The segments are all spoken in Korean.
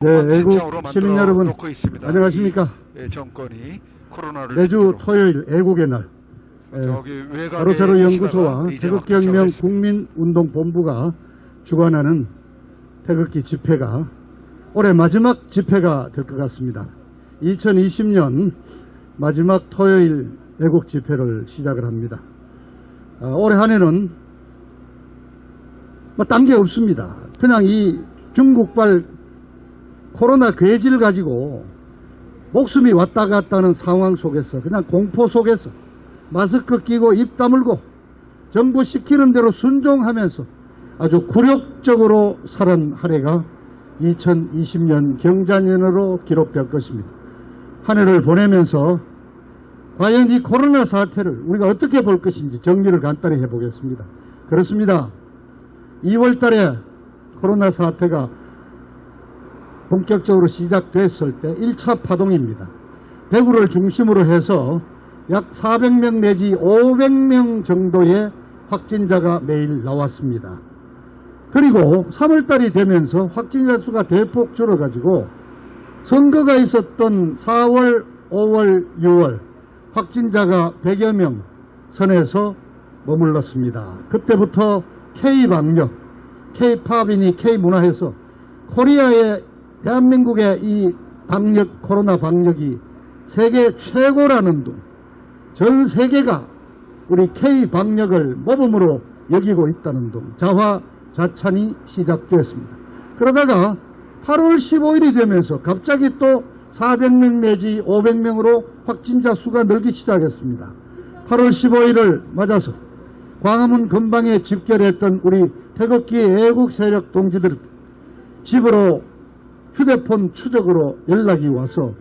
네, 애국 시민 여러분, 안녕하십니까? 정권이 코로나를 매주 토요일 애국의 날, 바로자로 연구소와 태극기혁명 국민운동본부가 주관하는 태극기 집회가 올해 마지막 집회가 될 것 같습니다. 2020년 마지막 토요일 애국 집회를 시작을 합니다. 올해 한 해는 딴 게 없습니다. 그냥 이 중국발 코로나 괴질 가지고 목숨이 왔다 갔다 하는 상황 속에서, 그냥 공포 속에서 마스크 끼고 입 다물고 정부 시키는 대로 순종하면서 아주 굴욕적으로 살은 한 해가 2020년 경자년으로 기록될 것입니다. 한 해를 보내면서 과연 이 코로나 사태를 우리가 어떻게 볼 것인지 정리를 간단히 해보겠습니다. 그렇습니다. 2월 달에 코로나 사태가 본격적으로 시작됐을 때 1차 파동입니다. 대구를 중심으로 해서 약 400명 내지 500명 정도의 확진자가 매일 나왔습니다. 그리고 3월달이 되면서 확진자 수가 대폭 줄어가지고 선거가 있었던 4월, 5월, 6월 확진자가 100여 명 선에서 머물렀습니다. 그때부터 K방역, K팝이니 K문화해서 코리아의 대한민국의 이 방역, 코로나 방역이 세계 최고라는 둥, 전 세계가 우리 K방역을 모범으로 여기고 있다는 둥, 자화자찬이 시작되었습니다. 그러다가 8월 15일이 되면서 갑자기 또 400명 내지 500명으로 확진자 수가 늘기 시작했습니다. 8월 15일을 맞아서 광화문 근방에 집결했던 우리 태극기 애국 세력 동지들 집으로 휴대폰 추적으로 연락이 와서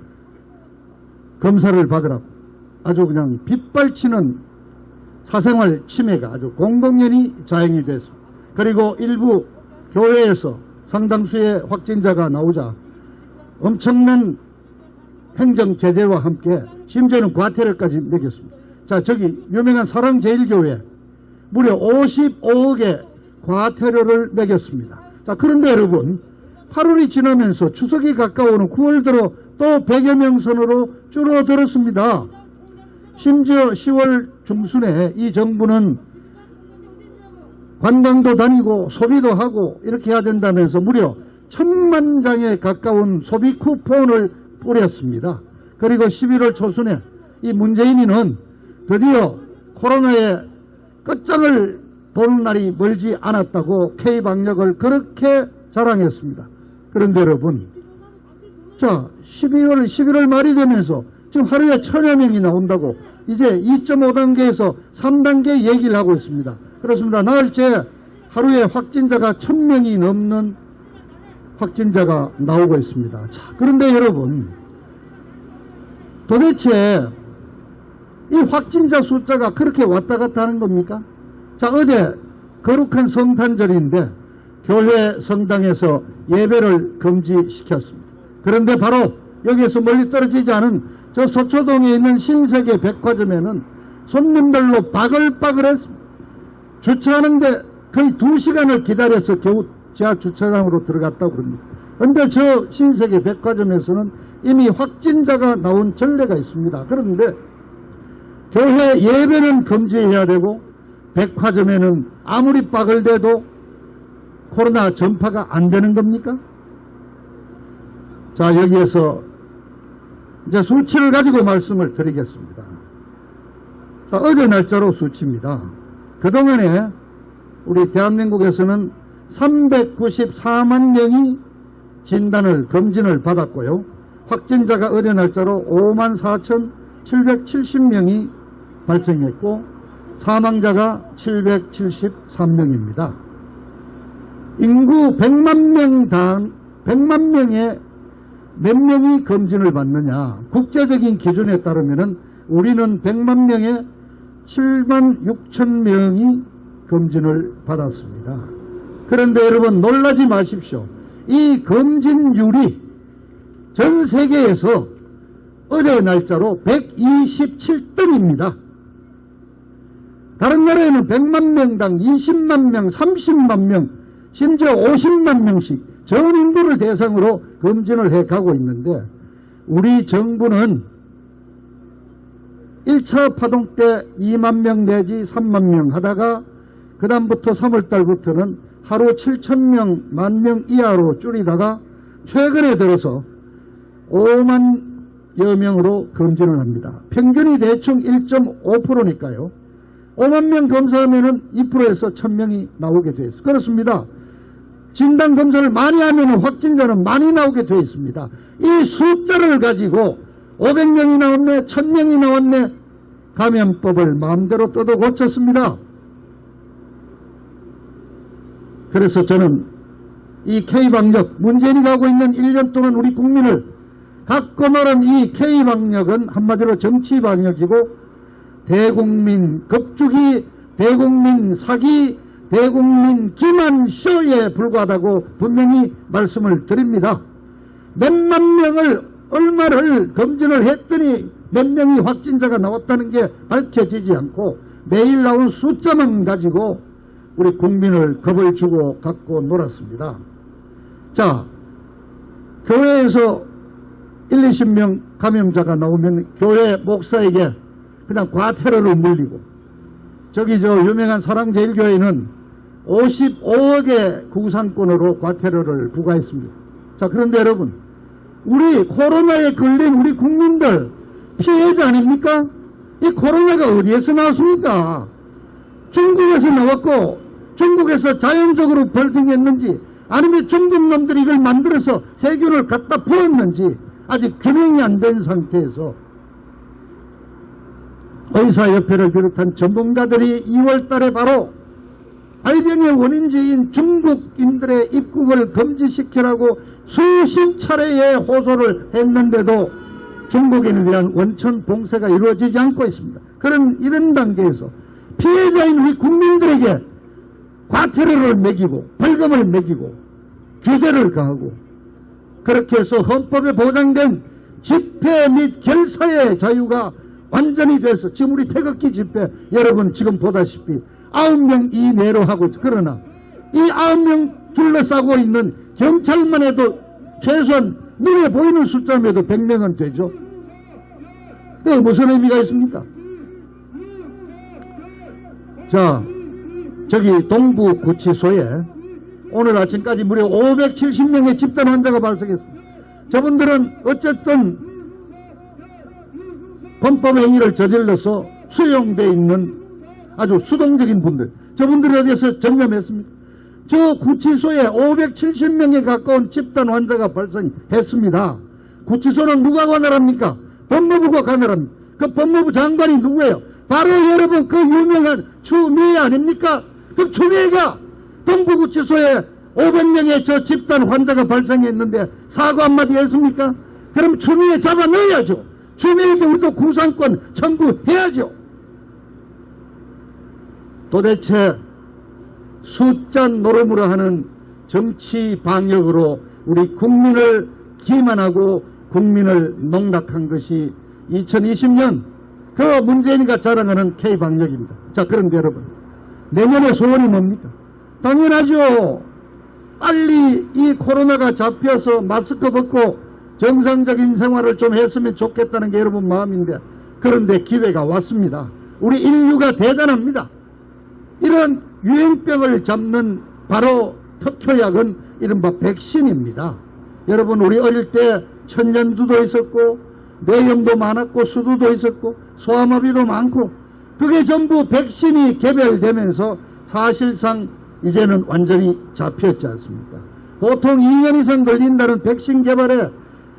검사를 받으라고 아주 그냥 빗발치는 사생활 침해가 아주 공공연히 자행이 됐습니다. 그리고 일부 교회에서 상당수의 확진자가 나오자 엄청난 행정 제재와 함께 심지어는 과태료까지 매겼습니다. 자, 저기 유명한 사랑제일교회 무려 55억의 과태료를 매겼습니다. 자, 그런데 여러분 8월이 지나면서 추석이 가까워오는 9월 들어 또 100여 명 선으로 줄어들었습니다. 심지어 10월 중순에 이 정부는 관광도 다니고 소비도 하고 이렇게 해야 된다면서 무려 1000만 장에 가까운 소비 쿠폰을 뿌렸습니다. 그리고 11월 초순에 이 문재인이는 드디어 코로나의 끝장을 보는 날이 멀지 않았다고 K방역을 그렇게 자랑했습니다. 그런데 여러분, 자 11월 말이 되면서 지금 하루에 1000여 명이 나온다고 이제 2.5단계에서 3단계 얘기를 하고 있습니다. 그렇습니다. 나흘째 하루에 확진자가 1000명이 넘는 확진자가 나오고 있습니다. 자, 그런데 여러분, 도대체 이 확진자 숫자가 그렇게 왔다 갔다 하는 겁니까? 자, 어제 거룩한 성탄절인데 교회 성당에서 예배를 금지시켰습니다. 그런데 바로 여기에서 멀리 떨어지지 않은 저 서초동에 있는 신세계 백화점에는 손님들로 바글바글했습니다. 주차하는데 거의 2시간을 기다려서 겨우 지하 주차장으로 들어갔다고 그럽니다. 그런데 저 신세계 백화점에서는 이미 확진자가 나온 전례가 있습니다. 그런데 교회 예배는 금지해야 되고 백화점에는 아무리 빠글대도 코로나 전파가 안 되는 겁니까? 자, 여기에서 이제 수치를 가지고 말씀을 드리겠습니다. 자, 어제 날짜로 수치입니다. 그동안에 우리 대한민국에서는 394만 명이 진단을, 검진을 받았고요. 확진자가 어제 날짜로 54,770명이 발생했고 사망자가 773명입니다. 인구 100만 명에 몇 명이 검진을 받느냐. 국제적인 기준에 따르면 우리는 100만 명에 7만 6천 명이 검진을 받았습니다. 그런데 여러분 놀라지 마십시오. 이 검진율이 전 세계에서 어제 날짜로 127등입니다. 다른 나라에는 100만 명당 20만 명, 30만 명, 심지어 50만 명씩 전 인구를 대상으로 검진을 해가고 있는데 우리 정부는 1차 파동 때 2만 명 내지 3만 명 하다가 그 다음부터 3월 달부터는 하루 7,000명, 10,000명 이하로 줄이다가 최근에 들어서 5만여 명으로 검진을 합니다. 평균이 대충 1.5%니까요. 5만 명 검사하면은 2%에서 1,000명이 나오게 되어 있습니다. 그렇습니다. 진단 검사를 많이 하면 확진자는 많이 나오게 되어 있습니다. 이 숫자를 가지고 500명이 나왔네, 1,000명이 나왔네, 감염법을 마음대로 뜯어 고쳤습니다. 그래서 저는 이 K방역, 문재인이 가고 있는 1년 동안 우리 국민을 갖고 놀은 이 K방역은 한마디로 정치방역이고 대국민 급주기, 대국민 사기, 대국민 기만쇼에 불과하다고 분명히 말씀을 드립니다. 몇만 명을 얼마를 검진을 했더니 몇 명이 확진자가 나왔다는 게 밝혀지지 않고 매일 나온 숫자만 가지고 우리 국민을 겁을 주고 갖고 놀았습니다. 자, 교회에서 1, 20명 감염자가 나오면 교회 목사에게 그냥 과태료를 물리고, 저기 저 유명한 사랑제일교회는 55억의 구상권으로 과태료를 부과했습니다. 자, 그런데 여러분, 우리 코로나에 걸린 우리 국민들 피해자 아닙니까? 이 코로나가 어디에서 나왔습니까? 중국에서 나왔고 중국에서 자연적으로 발생했는지 아니면 중국 놈들이 이걸 만들어서 세균을 갖다 부었는지 아직 규명이 안 된 상태에서 의사협회를 비롯한 전문가들이 2월 달에 바로 발병의 원인지인 중국인들의 입국을 금지시키라고 수십 차례의 호소를 했는데도 중국인에 대한 원천 봉쇄가 이루어지지 않고 있습니다. 이런 단계에서 피해자인 우리 국민들에게 과태료를 매기고 벌금을 매기고 규제를 가하고 그렇게 해서 헌법에 보장된 집회 및 결사의 자유가 완전히 돼서 지금 우리 태극기 집회 여러분 지금 보다시피 9명 이내로 하고, 그러나 이 9명 둘러싸고 있는 경찰만 해도 최소한 눈에 보이는 숫자만 해도 100명은 되죠. 그게 무슨 의미가 있습니까? 자, 저기 동부 구치소에 오늘 아침까지 무려 570명의 집단 환자가 발생했습니다. 저분들은 어쨌든 범법행위를 저질러서 수용되어 있는 아주 수동적인 분들, 저분들이 어디에서 전염했습니까? 저 구치소에 570명에 가까운 집단 환자가 발생했습니다. 구치소는 누가 관할합니까? 법무부가 관할합니다. 그 법무부 장관이 누구예요? 바로 여러분 그 유명한 추미애 아닙니까? 그 추미애가 동부구치소에 500명의 저 집단 환자가 발생했는데 사과 한마디 했습니까? 그럼 추미애 잡아 넣어야죠. 추미애에게 우리도 구상권 청구해야죠. 도대체 숫자 노름으로 하는 정치 방역으로 우리 국민을 기만하고 국민을 농락한 것이 2020년 그 문재인이가 자랑하는 K방역입니다. 자, 그런데 여러분, 내년의 소원이 뭡니까? 당연하죠. 빨리 이 코로나가 잡혀서 마스크 벗고 정상적인 생활을 좀 했으면 좋겠다는 게 여러분 마음인데, 그런데 기회가 왔습니다. 우리 인류가 대단합니다. 이런 유행병을 잡는 바로 특효약은 이른바 백신입니다. 여러분, 우리 어릴 때 천연두도 있었고 뇌염도 많았고 수두도 있었고 소아마비도 많고, 그게 전부 백신이 개발되면서 사실상 이제는 완전히 잡혔지 않습니까? 보통 2년 이상 걸린다는 백신 개발에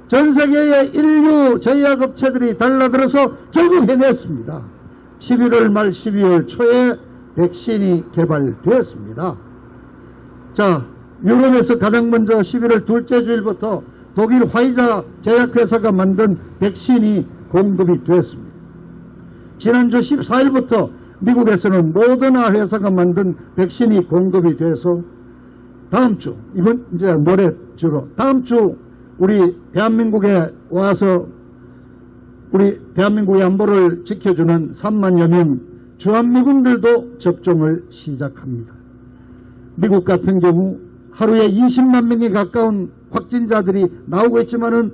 전 세계의 인류 제약업체들이 달라들어서 결국 해냈습니다. 11월 말 12월 초에 백신이 개발되었습니다. 자, 유럽에서 가장 먼저 11월 둘째 주일부터 독일 화이자 제약회사가 만든 백신이 공급이 되었습니다. 지난주 14일부터 미국에서는 모더나 회사가 만든 백신이 공급이 돼서 다음 주, 이번 이제 모레주로 다음 주 우리 대한민국에 와서 우리 대한민국의 안보를 지켜주는 3만여 명 주한미군들도 접종을 시작합니다. 미국 같은 경우 하루에 20만 명에 가까운 확진자들이 나오고 있지만은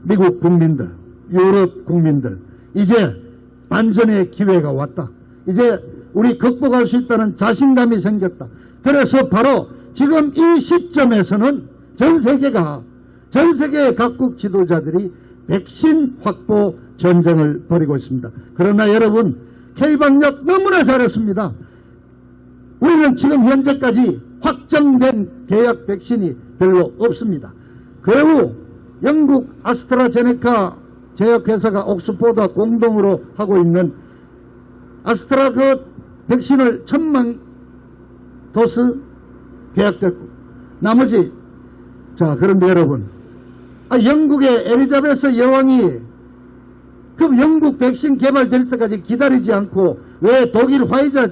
미국 국민들, 유럽 국민들, 이제 반전의 기회가 왔다. 이제 우리 극복할 수 있다는 자신감이 생겼다. 그래서 바로 지금 이 시점에서는 전 세계의 각국 지도자들이 백신 확보 전쟁을 벌이고 있습니다. 그러나 여러분, K방역 너무나 잘했습니다. 우리는 지금 현재까지 확정된 계약 백신이 별로 없습니다. 그리고 영국 아스트라제네카 제약회사가 옥스포드와 공동으로 하고 있는 아스트라 그 백신을 1000만 도스 계약됐고, 나머지, 자, 그런데 여러분, 영국의 엘리자베스 여왕이 그럼 영국 백신 개발될 때까지 기다리지 않고 왜 독일 화이자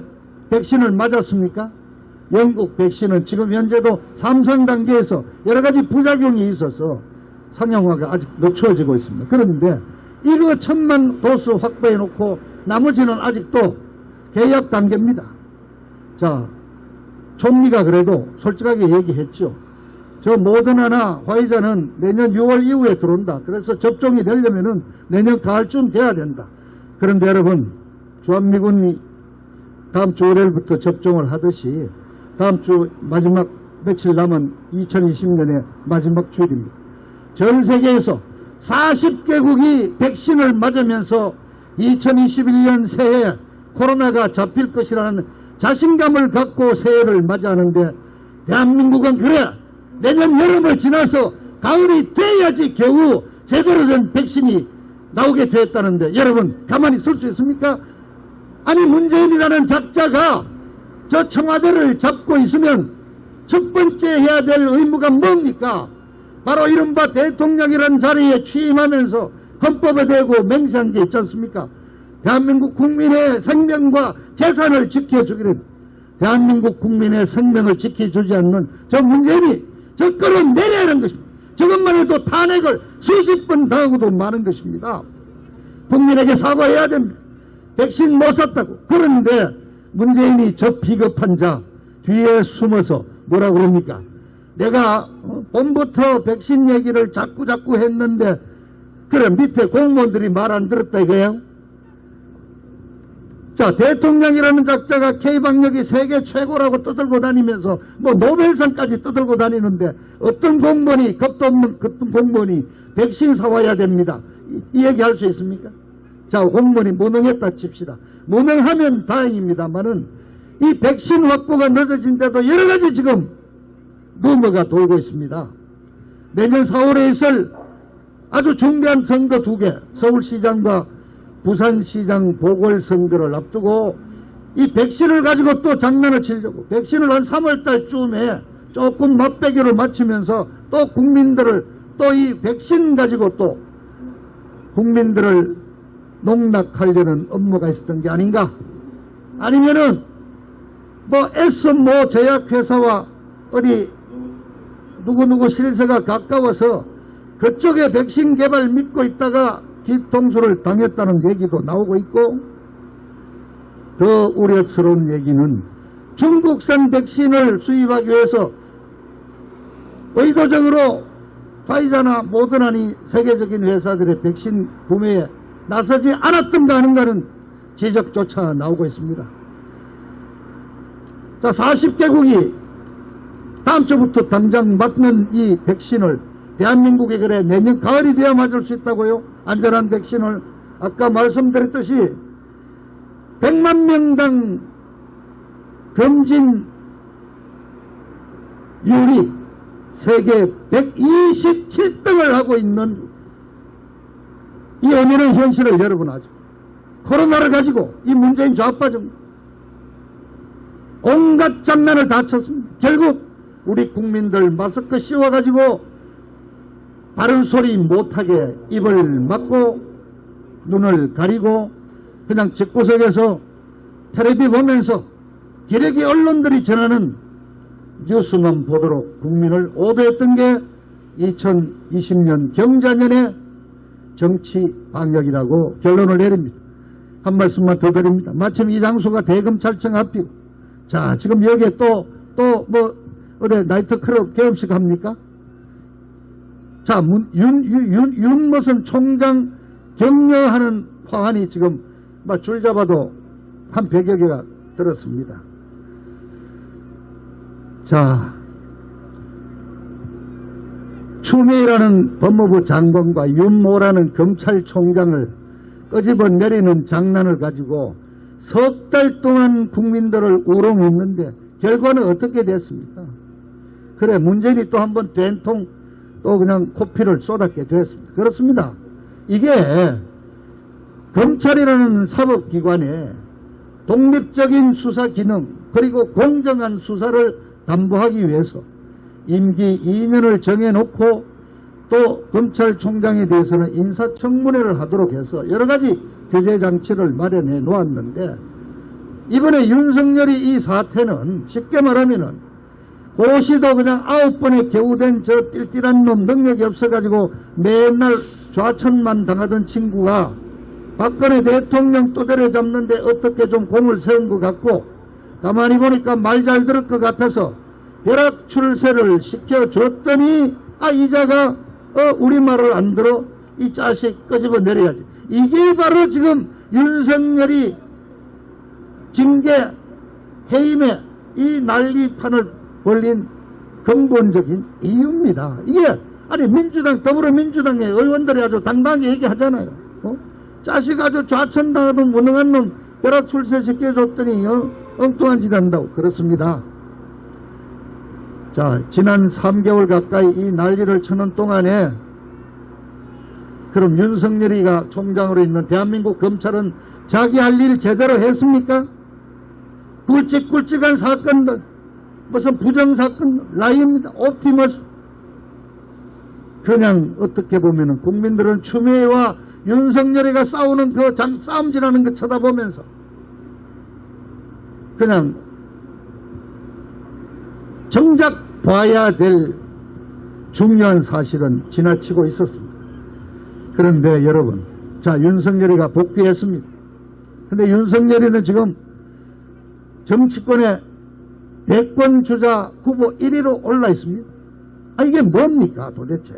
백신을 맞았습니까? 영국 백신은 지금 현재도 3상 단계에서 여러 가지 부작용이 있어서 상용화가 아직 늦춰지고 있습니다. 그런데 이거 1000만 도수 확보해 놓고 나머지는 아직도 계약 단계입니다. 자, 총리가 그래도 솔직하게 얘기했죠. 저 모더나나 화이자는 내년 6월 이후에 들어온다. 그래서 접종이 되려면은 내년 가을쯤 돼야 된다. 그런데 여러분, 주한미군이 다음 주 월요일부터 접종을 하듯이 다음 주 마지막 며칠 남은 2020년의 마지막 주일입니다. 전 세계에서 40개국이 백신을 맞으면서 2021년 새해 코로나가 잡힐 것이라는 자신감을 갖고 새해를 맞이하는데, 대한민국은 그래 내년 여름을 지나서 가을이 돼야지 겨우 제대로 된 백신이 나오게 되었다는데 여러분 가만히 있을 수 있습니까? 아니, 문재인이라는 작자가 저 청와대를 잡고 있으면 첫 번째 해야 될 의무가 뭡니까? 바로 이른바 대통령이라는 자리에 취임하면서 헌법에 대고 맹세한 게 있지 않습니까? 대한민국 국민의 생명과 재산을 지켜주기는, 대한민국 국민의 생명을 지켜주지 않는 저 문재인이 저 끌어내려야 하는 것입니다. 저것만 해도 탄핵을 수십 번 당하고도 많은 것입니다. 국민에게 사과해야 됩니다. 백신 못 샀다고. 그런데 문재인이 저 비겁한 자 뒤에 숨어서 뭐라고 그럽니까? 내가 봄부터 백신 얘기를 자꾸 했는데 그래 밑에 공무원들이 말 안 들었다 이거예요? 자, 대통령이라는 작자가 K방역이 세계 최고라고 떠들고 다니면서 뭐 노벨상까지 떠들고 다니는데 어떤 공무원이, 겁도 없는 어떤 공무원이 백신 사와야 됩니다. 이 얘기 할 수 있습니까? 자, 공무원이 무능했다 칩시다. 무능하면 다행입니다만은 이 백신 확보가 늦어진데도 여러 가지 지금 루머가 돌고 있습니다. 내년 4월에 있을 아주 중대한 선거 2개, 서울시장과 부산시장 보궐선거를 앞두고 이 백신을 가지고 또 장난을 치려고, 백신을 한 3월달쯤에 조금 맛배기로 맞추면서 또 국민들을, 또 이 백신 가지고 또 국민들을 농락하려는 업무가 있었던 게 아닌가? 아니면은 뭐 애써 뭐 제약회사와 어디 누구누구 실세가 가까워서 그쪽에 백신 개발 믿고 있다가 뒤통수를 당했다는 얘기도 나오고 있고, 더 우려스러운 얘기는 중국산 백신을 수입하기 위해서 의도적으로 파이자나 모더나니 세계적인 회사들의 백신 구매에 나서지 않았던가 하는가는 지적조차 나오고 있습니다. 자, 40개국이 다음 주부터 당장 맞는 이 백신을 대한민국에 그래 내년 가을이 돼야 맞을 수 있다고요? 안전한 백신을. 아까 말씀드렸듯이 100만 명당 검진율이 세계 127등을 하고 있는 이 엄연한 현실을 여러분 아죠. 코로나를 가지고 이 문재인 좌파정 온갖 장난을 다 쳤습니다. 결국 우리 국민들 마스크 씌워가지고 바른 소리 못하게 입을 막고 눈을 가리고 그냥 집구석에서 텔레비 보면서 기레기 언론들이 전하는 뉴스만 보도록 국민을 오도했던 게 2020년 경자년의 정치 방역이라고 결론을 내립니다. 한 말씀만 더 드립니다. 마침 이 장소가 대검찰청 앞이고, 자, 지금 여기에 또 뭐 어디 나이트클럽 개업식 합니까? 자, 윤무선 총장 격려하는 화환이 지금 막 줄 잡아도 한 100여 개가 들었습니다. 자, 추미애라는 법무부 장관과 윤모라는 검찰총장을 끄집어 내리는 장난을 가지고 석 달 동안 국민들을 우롱했는데 결과는 어떻게 됐습니까? 그래, 문재인이 또 한번 된통 또 그냥 코피를 쏟았게 됐습니다. 그렇습니다. 이게 검찰이라는 사법기관에 독립적인 수사 기능 그리고 공정한 수사를 담보하기 위해서 임기 2년을 정해놓고 또 검찰총장에 대해서는 인사청문회를 하도록 해서 여러가지 규제장치를 마련해 놓았는데 이번에 윤석열이 이 사태는 쉽게 말하면은 고시도 그냥 9번에 겨우된 저 띨띨한 놈 능력이 없어가지고 맨날 좌천만 당하던 친구가 박근혜 대통령 또 때려잡는데 어떻게 좀 공을 세운 것 같고 가만히 보니까 말 잘 들을 것 같아서 벼락 출세를 시켜줬더니 이자가 우리 말을 안 들어 이 자식 끄집어 내려야지. 이게 바로 지금 윤석열이 징계 해임에 이 난리판을 벌린 근본적인 이유입니다. 이게 민주당 더불어민주당의 의원들이 아주 당당하게 얘기하잖아요. 자식 아주 좌천당하던 무능한 놈 벼락 출세시켜줬더니 엉뚱한 짓 한다고. 그렇습니다. 자, 지난 3개월 가까이 이 난리를 쳐는 동안에 그럼 윤석열이가 총장으로 있는 대한민국 검찰은 자기 할 일 제대로 했습니까? 굵직굵직한 사건들, 무슨 부정사건, 라이입니다. 옵티머스. 그냥 어떻게 보면은 국민들은 추미애와 윤석열이가 싸우는 그 싸움질하는 거 쳐다보면서 그냥 정작 봐야 될 중요한 사실은 지나치고 있었습니다. 그런데 여러분, 자, 윤석열이가 복귀했습니다. 근데 윤석열이는 지금 정치권의 대권주자 후보 1위로 올라 있습니다. 이게 뭡니까 도대체.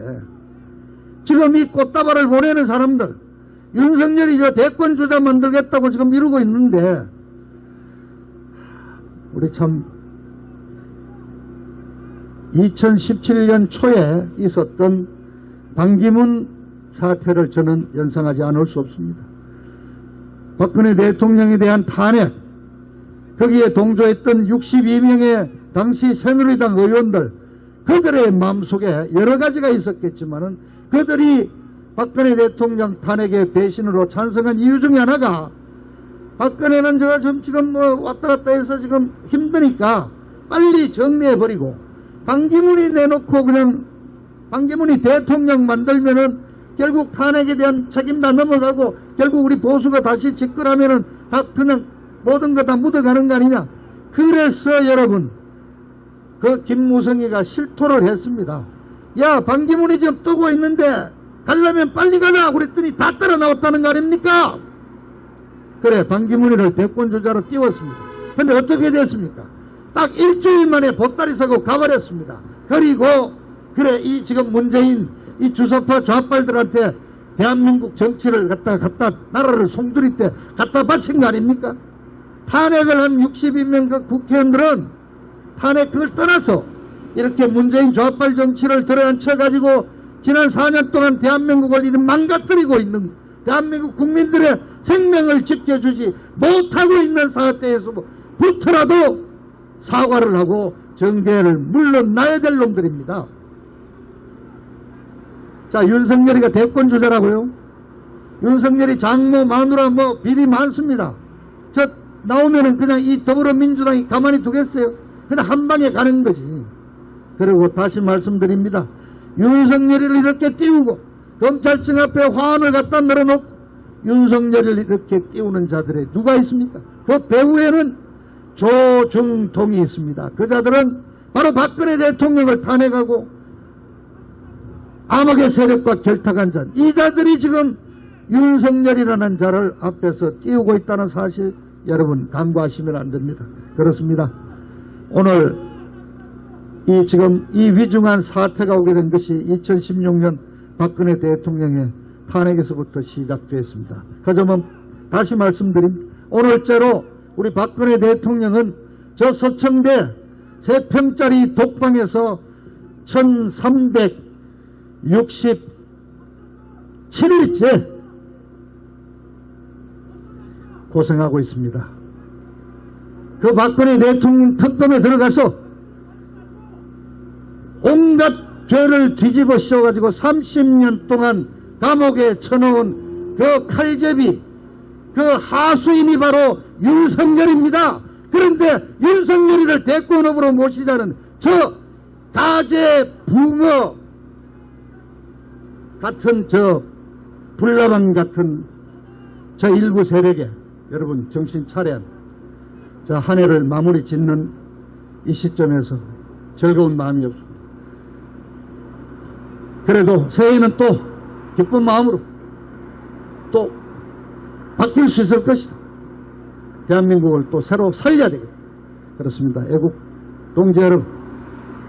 지금 이 꽃다발을 보내는 사람들, 윤석열이 저 대권주자 만들겠다고 지금 이러고 있는데 우리 참 2017년 초에 있었던 반기문 사태를 저는 연상하지 않을 수 없습니다. 박근혜 대통령에 대한 탄핵, 거기에 동조했던 62명의 당시 새누리당 의원들, 그들의 마음속에 여러 가지가 있었겠지만은 그들이 박근혜 대통령 탄핵의 배신으로 찬성한 이유 중에 하나가 박근혜는 제가 지금 왔다 갔다 해서 지금 힘드니까 빨리 정리해버리고 반기문이 내놓고 그냥 반기문이 대통령 만들면은 결국 탄핵에 대한 책임 다 넘어가고 결국 우리 보수가 다시 집권하면은 다 그냥 모든 거 다 묻어가는 거 아니냐. 그래서 여러분 그 김무성이가 실토를 했습니다. 야, 반기문이 지금 뜨고 있는데 가려면 빨리 가라 그랬더니 다 따라 나왔다는 거 아닙니까? 그래, 반기문이를 대권주자로 띄웠습니다. 근데 어떻게 됐습니까? 딱 일주일 만에 보따리 사고 가버렸습니다. 그리고 그래, 이 지금 문재인 이 주사파 좌빨들한테 대한민국 정치를 갖다 나라를 송두리 때 갖다 바친 거 아닙니까? 탄핵을 한 62명 그 국회의원들은 탄핵 그걸 떠나서 이렇게 문재인 좌빨 정치를 들어앉혀가지고 지난 4년 동안 대한민국을 이런 망가뜨리고 있는 대한민국 국민들의 생명을 지켜주지 못하고 있는 사태에서 부터라도 사과를 하고 정계를 물러나야 될 놈들입니다. 자, 윤석열이가 대권주자라고요? 윤석열이 장모, 마누라 비리 많습니다. 저 나오면은 그냥 이 더불어민주당이 가만히 두겠어요? 그냥 한 방에 가는 거지. 그리고 다시 말씀드립니다. 윤석열이를 이렇게 띄우고 검찰청 앞에 화환을 갖다 늘어놓고 윤석열이를 이렇게 띄우는 자들이 누가 있습니까? 그 배후에는 조중동이 있습니다. 그 자들은 바로 박근혜 대통령을 탄핵하고 암흑의 세력과 결탁한 자, 이 자들이 지금 윤석열이라는 자를 앞에서 띄우고 있다는 사실 여러분 간과하시면 안 됩니다. 그렇습니다. 오늘 지금 이 위중한 사태가 오게 된 것이 2016년 박근혜 대통령의 탄핵에서부터 시작되었습니다. 그 점은 다시 말씀드립니다. 오늘째로 우리 박근혜 대통령은 저 서청대 3평짜리 독방에서 1367일째 고생하고 있습니다. 그 박근혜 대통령 특검에 들어가서 온갖 죄를 뒤집어 씌워가지고 30년 동안 감옥에 쳐놓은 그 칼제비, 그 하수인이 바로 윤석열입니다. 그런데 윤석열이를 대권후보로 모시자는 저 가재 붕어 같은 저 불나방 같은 저 일부 세력에 여러분 정신 차려야 자 한 해를 마무리 짓는 이 시점에서 즐거운 마음이 없습니다. 그래도 새해에는 또 기쁜 마음으로 또 바뀔 수 있을 것이다. 대한민국을 또 새로 살려야 되겠다. 그렇습니다. 애국 동지 여러분,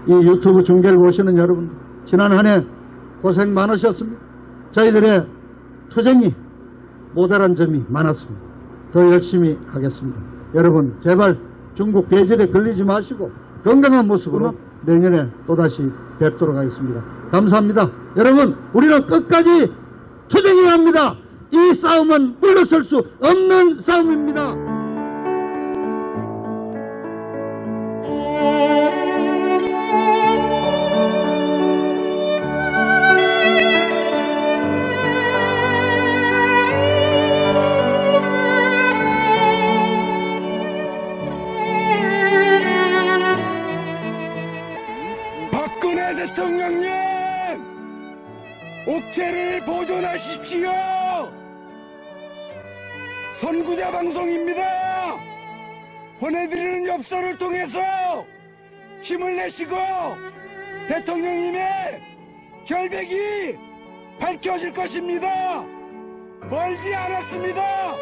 이 유튜브 중계를 보시는 여러분들, 지난 한 해 고생 많으셨습니다. 저희들의 투쟁이 모자란 점이 많았습니다. 더 열심히 하겠습니다. 여러분 제발 중국 괴질에 걸리지 마시고 건강한 모습으로 내년에 또다시 뵙도록 하겠습니다. 감사합니다. 여러분 우리는 끝까지 투쟁해야 합니다. 이 싸움은 물러설 수 없는 싸움입니다. 박근혜 대통령님, 옥체를 보존하십시오. 선구자 방송입니다. 보내드리는 엽서를 통해서 힘을 내시고 대통령님의 결백이 밝혀질 것입니다. 멀지 않았습니다.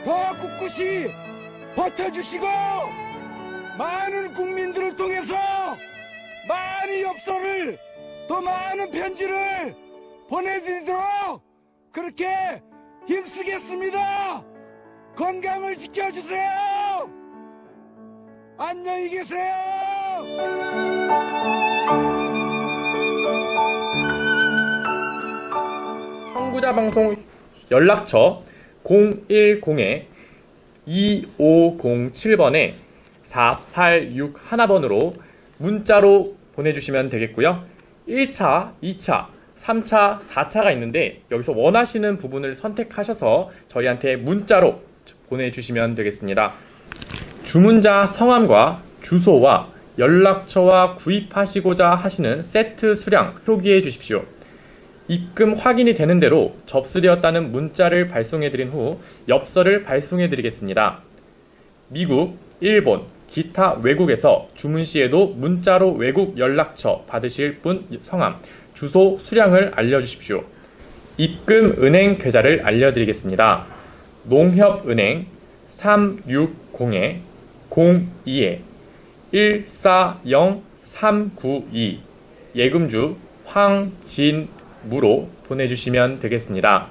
더 꿋꿋이 버텨주시고 많은 국민들을 통해서 많은 엽서를 또 많은 편지를 보내드리도록 그렇게 힘쓰겠습니다. 건강을 지켜주세요. 안녕히 계세요. 선구자 방송 연락처 010-2507번에 4861번으로 문자로 보내주시면 되겠고요. 1차, 2차, 3차, 4차가 있는데 여기서 원하시는 부분을 선택하셔서 저희한테 문자로 보내주시면 되겠습니다. 주문자 성함과 주소와 연락처와 구입하시고자 하시는 세트 수량 표기해 주십시오. 입금 확인이 되는 대로 접수되었다는 문자를 발송해 드린 후 엽서를 발송해 드리겠습니다. 미국, 일본, 기타 외국에서 주문 시에도 문자로 외국 연락처 받으실 분 성함, 주소, 수량을 알려주십시오. 입금 은행 계좌를 알려드리겠습니다. 농협은행 360-02-140392 예금주 황진무로 보내주시면 되겠습니다.